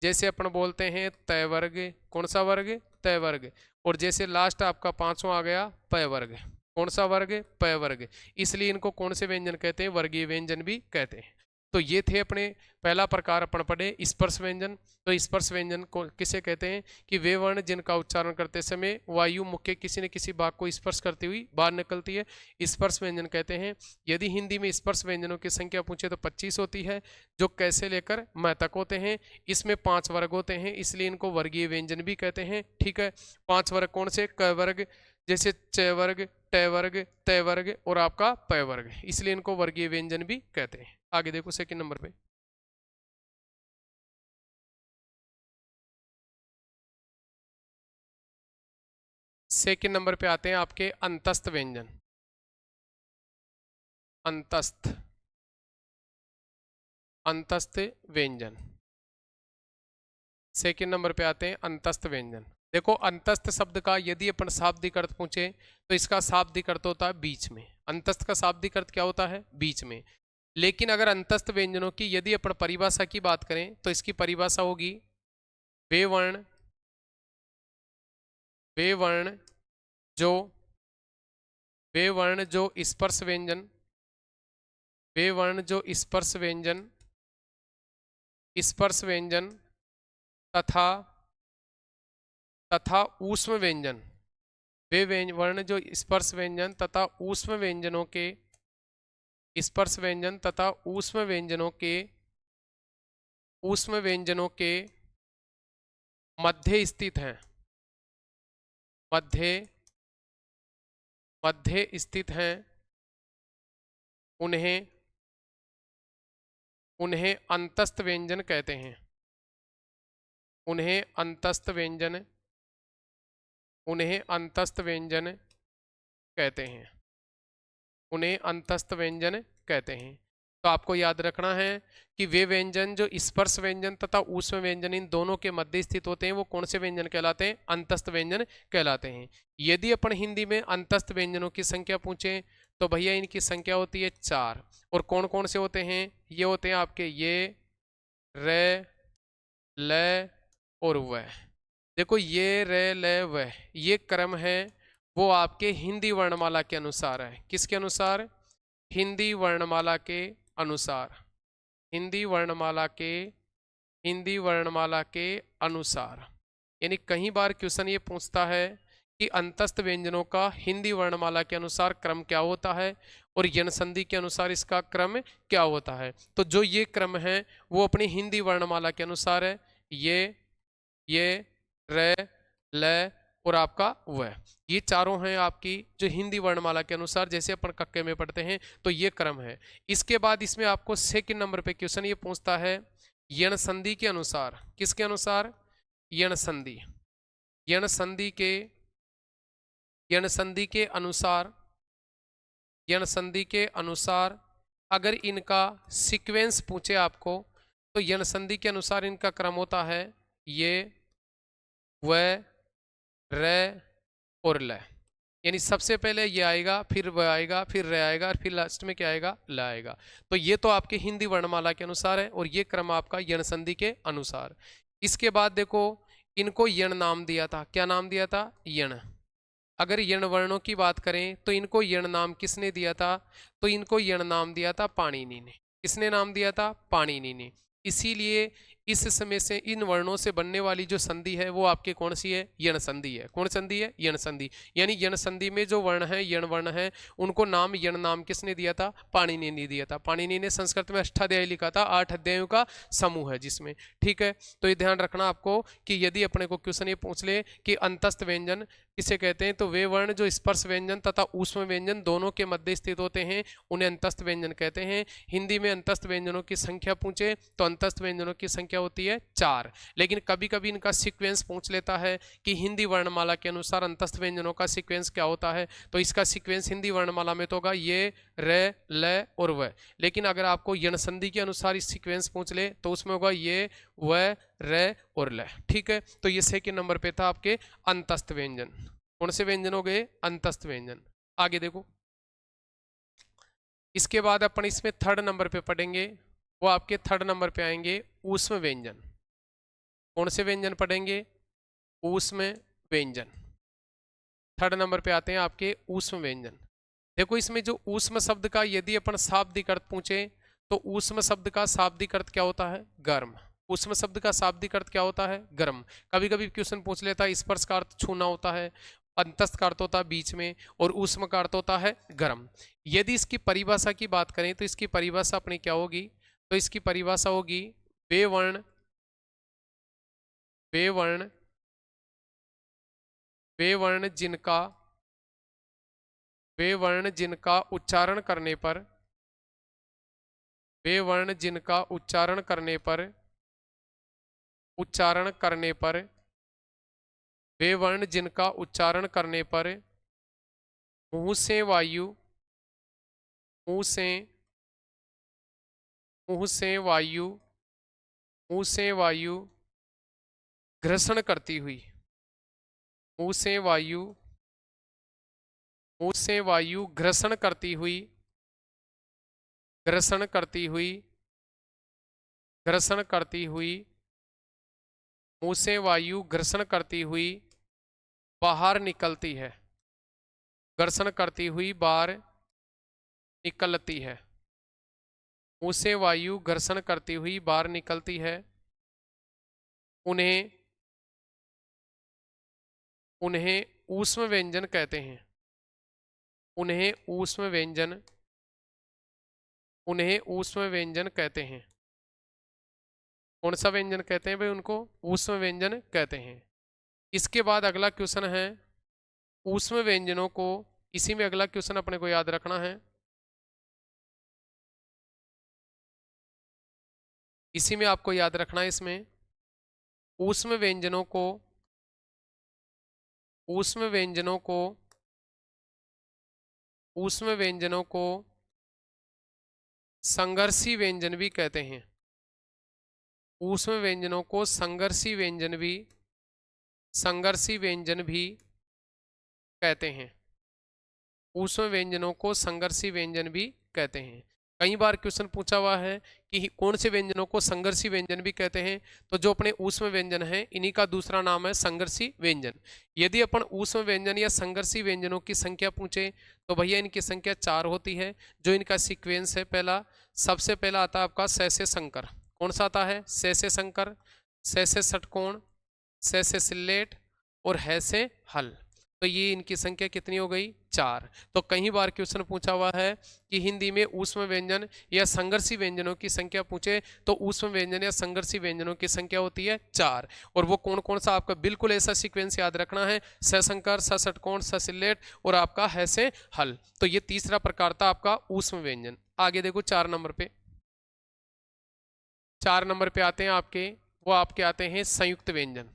जैसे अपन बोलते हैं त वर्ग, कौन सा वर्ग? त वर्ग। और जैसे लास्ट आपका 5वां आ गया प वर्ग, कौन सा वर्ग? प वर्ग। इसलिए इनको कौन से व्यंजन कहते हैं? वर्गीय व्यंजन भी कहते हैं। तो ये थे अपने पहला प्रकार अपन पढ़े स्पर्श व्यंजन। तो स्पर्श व्यंजन को किसे कहते हैं? कि वे वर्ण जिनका उच्चारण करते समय वायु मुख के किसी न किसी भाग को स्पर्श करती हुई बाहर निकलती है, स्पर्श व्यंजन कहते हैं। यदि हिंदी में स्पर्श व्यंजनों की संख्या पूछे तो 25 होती है, जो कैसे लेकर मैं तक होते हैं। इसमें 5 वर्ग होते हैं, इसलिए इनको वर्गीय व्यंजन भी कहते हैं। ठीक है, 5 वर्ग कौन से? क वर्ग, जैसे च वर्ग, ट वर्ग, त वर्ग और आपका प वर्ग, इसलिए इनको वर्गीय व्यंजन भी कहते हैं। आगे देखो सेकंड नंबर पे। सेकंड नंबर पे आते हैं आपके अंतस्थ व्यंजन। अंतस्थ, अंतस्थ व्यंजन। सेकंड नंबर पे आते हैं अंतस्थ व्यंजन। देखो अंतस्थ शब्द का यदि अपन शाब्दिक अर्थ पूछे तो इसका शाब्दिक अर्थ होता है बीच में। अंतस्थ का शाब्दिक अर्थ क्या होता है? बीच में। लेकिन अगर अंतस्थ व्यंजनों की यदि अपन परिभाषा की बात करें तो इसकी परिभाषा होगी वे वर्ण, वे वर्ण जो, वे वर्ण जो स्पर्श व्यंजन, वे वर्ण जो स्पर्श व्यंजन, स्पर्श व्यंजन तथा तथा ऊष्म व्यंजन, वे वर्ण जो स्पर्श व्यंजन तथा ऊष्म व्यंजनों के, स्पर्श व्यंजन तथा ऊष्म व्यंजनों के, ऊष्म व्यंजनों के मध्य स्थित हैं, मध्य, मध्य स्थित हैं, उन्हें, उन्हें अंतस्थ व्यंजन कहते हैं। उन्हें अंतस्थ व्यंजन, उन्हें अंतस्थ व्यंजन कहते हैं, उन्हें अंतस्थ व्यंजन कहते हैं। तो आपको याद रखना है कि वे व्यंजन जो स्पर्श व्यंजन तथा ऊष्म व्यंजन इन दोनों के मध्य स्थित होते हैं वो कौन से व्यंजन कहलाते हैं? अंतस्थ व्यंजन कहलाते हैं। यदि अपन हिंदी में अंतस्थ व्यंजनों की संख्या पूछें तो भैया इनकी संख्या होती है 4। और कौन कौन से होते हैं? ये होते हैं आपके ये, रे, ल और वह। देखो ये, रे, ल, वह, ये क्रम है वो आपके हिंदी वर्णमाला के अनुसार है। किसके अनुसार? हिंदी वर्णमाला के अनुसार, हिंदी वर्णमाला के, हिंदी वर्णमाला के अनुसार। यानी कई बार क्वेश्चन ये पूछता है कि अंतस्थ व्यंजनों का हिंदी वर्णमाला के अनुसार क्रम क्या होता है और यन संधि के अनुसार इसका क्रम क्या होता है। तो जो ये क्रम है वो अपनी हिंदी वर्णमाला के अनुसार है। ये, रे, ल और आपका वह, ये चारों हैं आपकी जो हिंदी वर्णमाला के अनुसार जैसे अपन कक्के में पढ़ते हैं, तो ये क्रम है। इसके बाद इसमें आपको सेकंड नंबर पे क्वेश्चन ये पूछता है यण संधि के अनुसार। किसके अनुसार? यण संधि, यण संधि के, यण संधि के अनुसार यण संधि के अनुसार अगर इनका सीक्वेंस पूछे आपको तो यण संधि के अनुसार इनका क्रम होता है ये, व, र और ल। यानी सबसे पहले ये आएगा, फिर व आएगा, फिर र आएगा और फिर लास्ट में क्या आएगा, ल आएगा। तो ये तो आपके हिंदी वर्णमाला के अनुसार है और ये क्रम आपका यण संधि के अनुसार। इसके बाद देखो इनको यण नाम दिया था, क्या नाम दिया था, यण। अगर यण वर्णों की बात करें तो इनको यण नाम किसने दिया था, तो इनको यण नाम दिया था पाणिनि ने। किसने नाम दिया था, पाणिनि ने। इसीलिए इस समय से इन वर्णों से बनने वाली जो संधि है वो आपके कौन सी है, यण संधि है। कौन संधि है, यण संधि। यानी यण संधि में जो वर्ण है, यण वर्ण है, उनको नाम यण नाम किसने दिया था, पाणिनि ने दिया था। पाणिनि ने संस्कृत में अष्टाध्यायी लिखा था, 8 अध्यायों का समूह है जिसमें। ठीक है, तो ये ध्यान रखना आपको कि यदि अपने को क्वेश्चन ये पूछ ले कि अंतस्थ व्यंजन किसे कहते हैं, तो वे वर्ण जो स्पर्श व्यंजन तथा ऊष्म व्यंजन दोनों के मध्य स्थित होते हैं उन्हें अंतस्थ व्यंजन कहते हैं। हिंदी में अंतस्थ व्यंजनों की संख्या पूछे तो अंतस्थ व्यंजनों की संख्या होती है 4। लेकिन कभी कभी इनका सीक्वेंस पूछ लेता है कि हिंदी वर्णमाला के अनुसार अंतस्थ व्यंजनों का सीक्वेंस क्या होता है, तो इसका सीक्वेंस हिंदी वर्णमाला में तो होगा ये, र, ल और व। लेकिन अगर आपको यण संधि के अनुसार इस सीक्वेंस पूछ ले तो उसमें होगा ये, व, र और ल। ठीक है, तो ये सेकंड नंबर पे था आपके अंतस्थ व्यंजन। कौन से व्यंजन हो गए, अंतस्थ व्यंजन। आगे देखो, इसके बाद अपन इसमें थर्ड नंबर पे पढ़ेंगे, वो आपके थर्ड नंबर पे आएंगे ऊष्म व्यंजन। कौन से व्यंजन पढ़ेंगे, ऊष्म व्यंजन। थर्ड नंबर पे आते हैं आपके ऊष्म व्यंजन। देखो इसमें जो ऊष्म शब्द का यदि अपन शाब्दिक अर्थ पूछे तो ऊष्म शब्द का शाब्दिक अर्थ क्या होता है, गर्म। ऊष्म शब्द का शाब्दिक अर्थ क्या होता है, गर्म। कभी कभी क्वेश्चन पूछ लेता है स्पर्श का अर्थ छूना होता है, अंतस्थ का अर्थ होता है बीच में, और ऊष्म का अर्थ होता है गर्म। यदि इसकी परिभाषा की बात करें तो इसकी परिभाषा अपनी क्या होगी, तो इसकी परिभाषा होगी वे वर्ण, वे वर्ण, वे वर्ण जिनका, वे वर्ण जिनका उच्चारण करने पर, वे वर्ण जिनका उच्चारण करने पर, उच्चारण करने पर, वे वर्ण जिनका उच्चारण करने पर मुंह से वायु, मुंह से, मुंह से वायु, मुंह से वायु घर्षण करती हुई, मुंह से वायु, मुंह से वायु घर्षण करती हुई, घर्षण करती हुई, घर्षण करती हुई, मुंह से वायु घर्षण करती हुई बाहर निकलती है, घर्षण करती हुई बाहर निकलती है। मुंह से वायु घर्षण करती हुई बाहर निकलती है, उन्हें, उन्हें ऊष्म व्यंजन कहते हैं। उन्हें ऊष्म व्यंजन, उन्हें ऊष्म व्यंजन कहते हैं। कौन सा व्यंजन कहते हैं भाई, उनको ऊष्म व्यंजन कहते हैं। इसके बाद अगला क्वेश्चन है ऊष्म व्यंजनों को, इसी में अगला क्वेश्चन अपने को याद रखना है, इसी में आपको याद रखना है, इसमें ऊष्म व्यंजनों को, ऊष्म व्यंजनों को, ऊष्म व्यंजनों को संघर्षी व्यंजन भी कहते हैं। ऊष्म व्यंजनों को संघर्षी व्यंजन भी, संघर्षी व्यंजन भी कहते हैं। ऊष्म व्यंजनों को संघर्षी व्यंजन भी कहते हैं। कई बार क्वेश्चन पूछा हुआ है कि कौन से व्यंजनों को संघर्षी व्यंजन भी कहते हैं, तो जो अपने ऊष्म व्यंजन है इन्हीं का दूसरा नाम है संघर्षी व्यंजन। यदि अपन ऊष्म व्यंजन या संघर्षी व्यंजनों की संख्या पूछे तो भैया इनकी संख्या 4 होती है। जो इनका सीक्वेंस है, पहला, सबसे पहला आता है आपका स से शंकर। कौन सा आता है, स से शंकर, स से षटकोण, स से सिल्लेट और ह से हल। तो ये इनकी संख्या कितनी हो गई, 4। तो कई बार क्वेश्चन पूछा हुआ है कि हिंदी में ऊष्म व्यंजन या संघर्षी व्यंजनों की संख्या पूछे तो ऊष्म व्यंजन या संघर्षी व्यंजनों की संख्या होती है 4। और वो कौन कौन सा, आपका बिल्कुल ऐसा सीक्वेंस याद रखना है, सशंकर, सषटकोण, ससिल्लेट और आपका है से हल। तो ये तीसरा प्रकार था आपका ऊष्म व्यंजन। आगे देखो 4 नंबर पे, 4 नंबर पे आते हैं आपके, वो आपके आते हैं संयुक्त व्यंजन।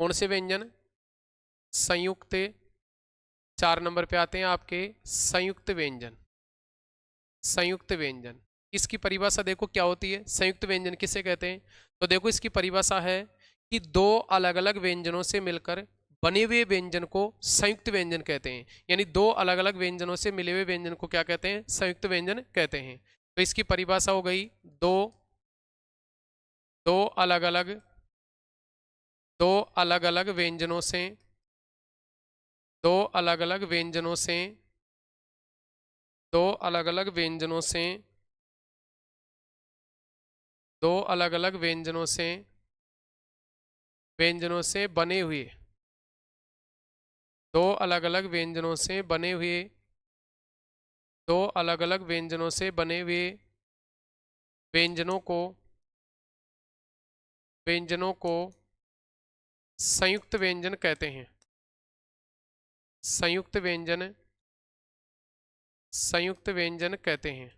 कौन से व्यंजन, संयुक्त 4 नंबर पे आते हैं आपके संयुक्त व्यंजन। संयुक्त व्यंजन, इसकी परिभाषा देखो क्या होती है, संयुक्त व्यंजन किसे कहते हैं। तो देखो इसकी परिभाषा है कि दो अलग अलग व्यंजनों से मिलकर बने हुए व्यंजन को संयुक्त व्यंजन कहते हैं। यानी दो अलग अलग व्यंजनों से मिले हुए व्यंजन को क्या कहते हैं, संयुक्त व्यंजन कहते हैं। तो इसकी परिभाषा हो गई दो दो अलग अलग दो अलग अलग व्यंजनों से दो अलग अलग व्यंजनों से दो अलग अलग व्यंजनों से दो अलग अलग व्यंजनों से बने हुए दो अलग अलग व्यंजनों से बने हुए दो अलग अलग व्यंजनों से बने हुए व्यंजनों को व्यंजनों को संयुक्त व्यंजन कहते हैं। संयुक्त व्यंजन संयुक्त व्यंजन कहते हैं।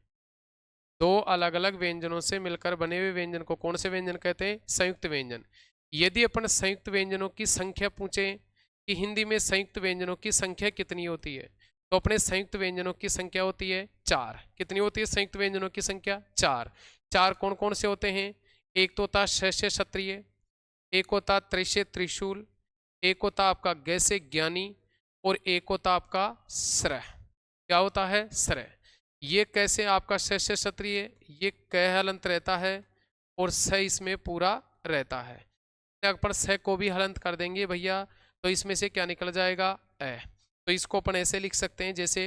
दो अलग अलग व्यंजनों से मिलकर बने हुए व्यंजन को कौन से व्यंजन कहते हैं, संयुक्त व्यंजन। यदि अपन संयुक्त व्यंजनों की संख्या पूछे कि हिंदी में संयुक्त व्यंजनों की संख्या कितनी होती है, तो अपने संयुक्त व्यंजनों की संख्या होती है 4। कितनी होती है संयुक्त व्यंजनों की संख्या, 4। 4 कौन कौन से होते हैं, एक तो होता शस्य क्षत्रिय, एक होता त्रिशे त्रिशूल, एक होता आपका गैसे ज्ञानी, और एक होता आपका श्रय। क्या होता है, श्रय। ये कैसे आपका शस्य क्षत्रिय, ये क हलंत रहता है और स इसमें पूरा रहता है। अपन स को भी हलंत कर देंगे भैया, तो इसमें से क्या निकल जाएगा, ए। तो इसको अपन ऐसे लिख सकते हैं, जैसे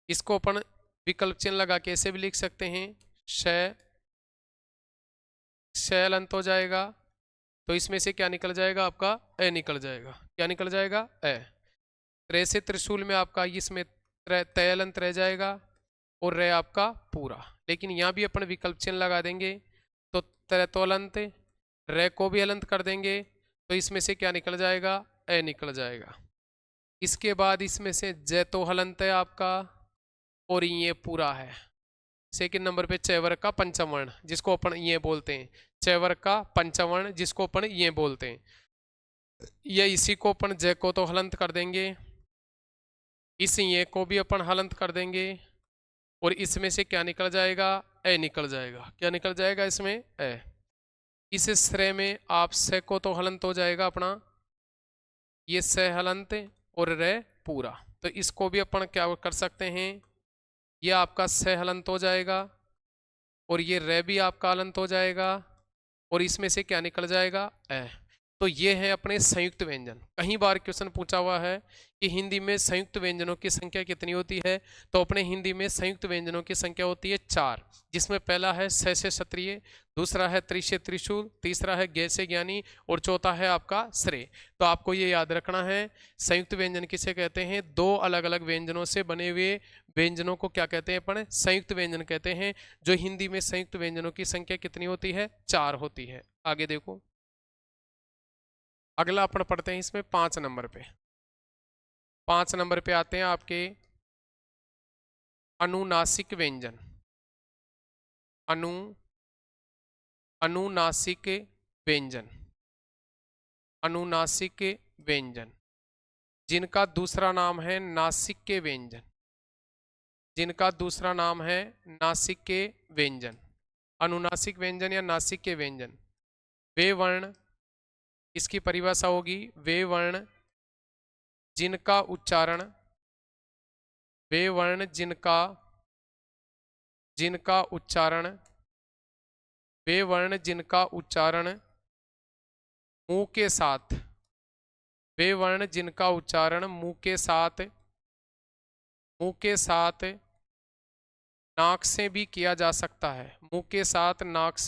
इसको अपन विकल्प चिन्ह लगा के ऐसे भी लिख सकते हैं, श हलंत हो जाएगा, तो इसमें से क्या निकल जाएगा आपका, ए निकल जाएगा। क्या निकल जाएगा, ए। रे से त्रिशूल में आपका इसमें तय हलंत रह जाएगा और रे आपका पूरा। लेकिन यहाँ भी अपन विकल्प चिन्ह लगा देंगे, तो त्रैतोलंत, रे को भी हलंत कर देंगे, तो इसमें से क्या निकल जाएगा, ए निकल जाएगा। इसके बाद इसमें से जैतो हलंत है आपका, और ये पूरा है। सेकंड नंबर पे चैवर का पंचम जिसको अपन ये बोलते हैं, चैवर का पंचम जिसको अपन ये बोलते हैं, ये इसी को अपन जय को तो हलंत कर देंगे, इस ये को भी अपन हलंत कर देंगे, और इसमें से क्या निकल जाएगा, ए निकल जाएगा। क्या निकल जाएगा इसमें, ए। इस श्रेय में आप से को तो हलंत हो जाएगा अपना, ये स हलंत और रे पूरा, तो इसको भी अपन क्या कर सकते हैं, ये आपका स हलंत हो जाएगा और ये रे भी आपका हलंत हो जाएगा, और इसमें से क्या निकल जाएगा, ए। तो ये है अपने संयुक्त व्यंजन। कई बार क्वेश्चन पूछा हुआ है कि हिंदी में संयुक्त व्यंजनों की संख्या कितनी होती है, तो अपने हिंदी में संयुक्त व्यंजनों की संख्या होती है 4, जिसमें पहला है शस्य क्षत्रिय, दूसरा है त्रिशे त्रिशूल, तीसरा है गैसे ज्ञानी, और चौथा है आपका श्रेय। तो आपको ये याद रखना है, संयुक्त व्यंजन किसे कहते हैं, दो अलग अलग व्यंजनों से बने हुए व्यंजनों को क्या कहते हैं अपन, संयुक्त व्यंजन कहते हैं। जो हिंदी में संयुक्त व्यंजनों की संख्या कितनी होती है, 4 होती है। आगे देखो, अगला अपन पढ़ते हैं इसमें 5 नंबर पे। 5 नंबर पे आते हैं आपके अनुनासिक व्यंजन। अनुनासिक व्यंजन, अनुनासिक व्यंजन, जिनका दूसरा नाम है नासिक के व्यंजन, जिनका दूसरा नाम है नासिक के व्यंजन। अनुनासिक व्यंजन या नासिक के व्यंजन, वे वर्ण, इसकी परिभाषा होगी, वे वर्ण जिनका उच्चारण, वे वर्ण जिनका जिनका उच्चारण वे वर्ण जिनका उच्चारण मुंह के साथ, वे वर्ण जिनका उच्चारण मुंह के साथ नाक से भी किया जा सकता है, मुंह के साथ नाक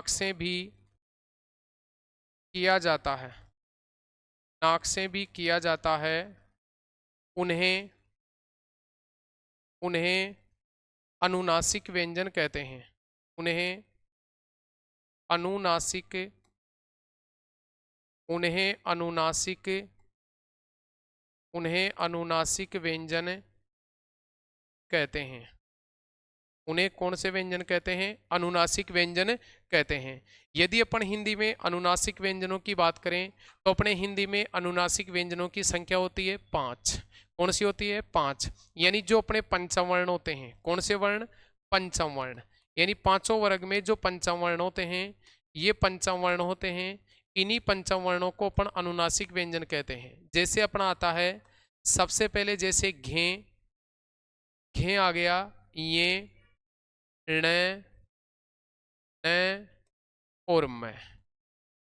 से भी किया जाता है, नाक से भी किया जाता है, उन्हें उन्हें अनुनासिक व्यंजन कहते हैं। उन्हें अनुनासिक उन्हें अनुनासिक उन्हें अनुनासिक व्यंजन कहते हैं। उन्हें कौन से व्यंजन कहते हैं? अनुनासिक व्यंजन कहते हैं। यदि अपन हिंदी में अनुनासिक व्यंजनों की बात करें तो अपने हिंदी में अनुनासिक व्यंजनों की संख्या होती है 5। कौन सी होती है? 5। यानी जो अपने पंचम वर्ण होते हैं, कौन से वर्ण? पंचम वर्ण। यानी पांचों वर्ग में जो पंचम वर्ण होते हैं, ये पंचम वर्ण होते हैं। इन्हीं पंचम वर्णों को अपन अनुनासिक व्यंजन कहते हैं। जैसे अपना आता है सबसे पहले, जैसे घे, घे आ गया, ये, ण, न और मैं।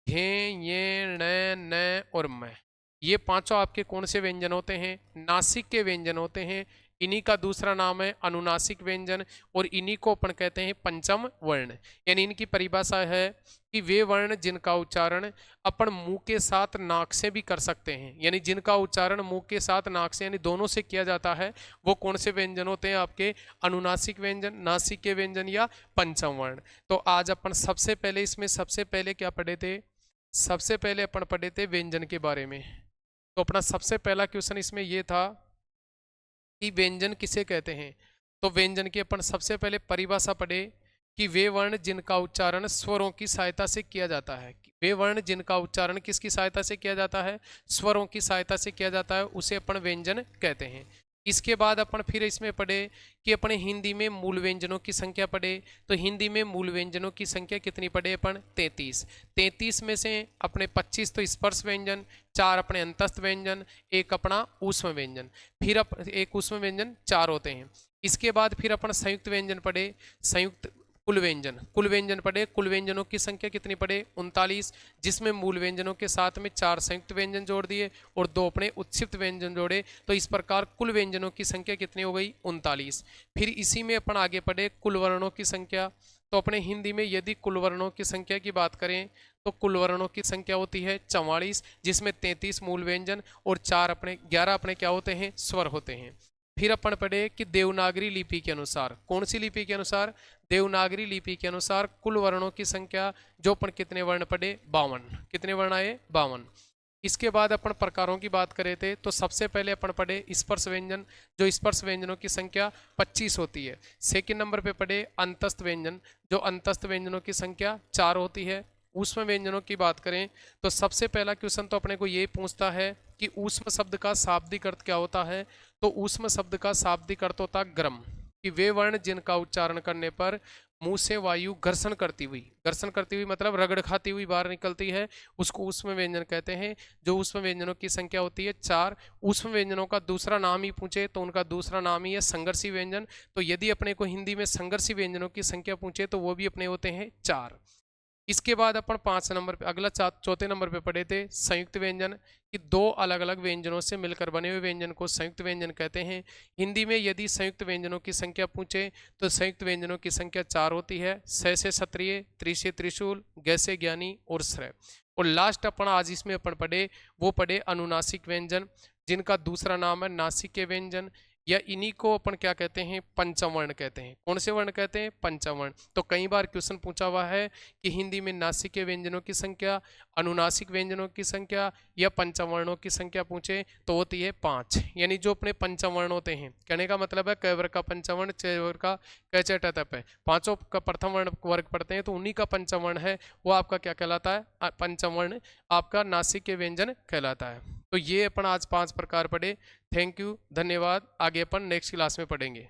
घे, ये, न और मैं, ये पांचों आपके कौन से व्यंजन होते हैं? नासिक के व्यंजन होते हैं। इन्हीं का दूसरा नाम है अनुनासिक व्यंजन और इन्हीं को अपन कहते हैं पंचम वर्ण। यानी इनकी परिभाषा है कि वे वर्ण जिनका उच्चारण अपन मुंह के साथ नाक से भी कर सकते हैं, यानी जिनका उच्चारण मुंह के साथ नाक से यानी दोनों से किया जाता है, वो कौन से व्यंजन होते हैं आपके? अनुनासिक व्यंजन, नासिक के व्यंजन या पंचम वर्ण। तो आज अपन सबसे पहले इसमें सबसे पहले क्या पढ़े थे? सबसे पहले अपन पढ़े थे व्यंजन के बारे में। तो अपना सबसे पहला क्वेश्चन इसमें यह था कि व्यंजन किसे कहते हैं। तो व्यंजन की अपन सबसे पहले परिभाषा पढ़े कि वे वर्ण जिनका उच्चारण स्वरों की सहायता से किया जाता है। वे वर्ण जिनका उच्चारण किसकी सहायता से किया जाता है? स्वरों की सहायता से किया जाता है, उसे अपन व्यंजन कहते हैं। इसके बाद अपन फिर इसमें पढ़े कि अपने हिंदी में मूल व्यंजनों की संख्या पढ़े। तो हिंदी में मूल व्यंजनों की संख्या कितनी पढ़े अपन? 33। 33 में से अपने 25 तो स्पर्श व्यंजन, 4 अपने अंतस्थ व्यंजन, 1 अपना ऊष्म व्यंजन, फिर एक ऊष्म व्यंजन 4 होते हैं। इसके बाद फिर अपन संयुक्त व्यंजन पढ़े, संयुक्त कुल व्यंजन पढ़े। कुल व्यंजनों की संख्या कितनी पढ़े? 39, जिसमें मूल व्यंजनों के साथ में 4 संयुक्त व्यंजन जोड़ दिए और 2 अपने उत्क्षिप्त व्यंजन जोड़े। तो इस प्रकार कुल व्यंजनों की संख्या कितनी हो गई? 39। फिर इसी में अपन आगे पढ़े कुल वर्णों की संख्या। तो अपने हिंदी में यदि कुल वर्णों की संख्या की बात करें तो कुल वर्णों की संख्या होती है 44, जिसमें 33 मूल व्यंजन और 11 अपने क्या होते हैं? स्वर होते हैं। फिर अपन पढ़े कि देवनागरी लिपि के अनुसार, कौन सी लिपि के अनुसार? देवनागरी लिपि के अनुसार कुल वर्णों की संख्या जो अपन कितने वर्ण पढ़े? 52। कितने वर्ण आए? 52। इसके बाद अपन प्रकारों की बात करें थे तो सबसे पहले अपन पढ़े स्पर्श व्यंजन, जो स्पर्श व्यंजनों की संख्या 25 होती है। सेकंड नंबर पे पढ़े अंतस्थ व्यंजन, जो अंतस्थ व्यंजनों की संख्या 4 होती है। ऊष्म व्यंजनों की बात करें तो सबसे पहला क्वेश्चन तो अपने को ये पूछता है कि ऊष्म शब्द का शाब्दिक अर्थ क्या होता है। तो ऊष्म शब्द का शाब्दिक अर्थ होता है गर्म, कि वे वर्ण जिनका उच्चारण करने पर मुंह से वायु घर्षण करती हुई मतलब रगड़ खाती हुई बाहर निकलती है, उसको ऊष्म व्यंजन कहते हैं। जो ऊष्म व्यंजनों की संख्या होती है 4। ऊष्म व्यंजनों का दूसरा नाम ही पूछे तो उनका दूसरा नाम ही है संघर्षी व्यंजन। तो यदि अपने को हिंदी में संघर्षी व्यंजनों की संख्या पूछे तो वो भी अपने होते हैं 4। इसके बाद अपन 5 नंबर पे अगला चौथे नंबर पे पढ़े थे संयुक्त व्यंजन, कि 2 अलग अलग व्यंजनों से मिलकर बने हुए व्यंजन को संयुक्त व्यंजन कहते हैं। हिंदी में यदि संयुक्त व्यंजनों की संख्या पूछे तो संयुक्त व्यंजनों की संख्या 4 होती है। स से क्षत्रिय, त्रि से त्रिशूल, ग से ज्ञानी और श्रय। और लास्ट अपन आज इसमें अपन पढ़े वो पढ़े अनुनासिक व्यंजन, जिनका दूसरा नाम है नासिक के व्यंजन, या इन्हीं को अपन क्या कहते हैं? पंचम वर्ण कहते हैं। कौन से वर्ण कहते हैं? पंचम वर्ण। तो कई बार क्वेश्चन पूछा हुआ है कि हिंदी में नासिक के व्यंजनों की संख्या, अनुनासिक व्यंजनों की संख्या या पंचम वर्णों की संख्या पूछे तो होती है 5। यानी जो अपने पंचम वर्ण होते हैं, कहने का मतलब है क वर्ग का पंचम वर्ण, च वर्ग का क च ट त प, पांचों का प्रथम वर्ण वर्ग पढ़ते हैं तो उन्हीं का पंचम वर्ण है वो आपका क्या कहलाता है? पंचम वर्ण आपका नासिक के व्यंजन कहलाता है। तो ये अपन आज 5 प्रकार पढ़े। थैंक यू, धन्यवाद। आगे अपन नेक्स्ट क्लास में पढ़ेंगे।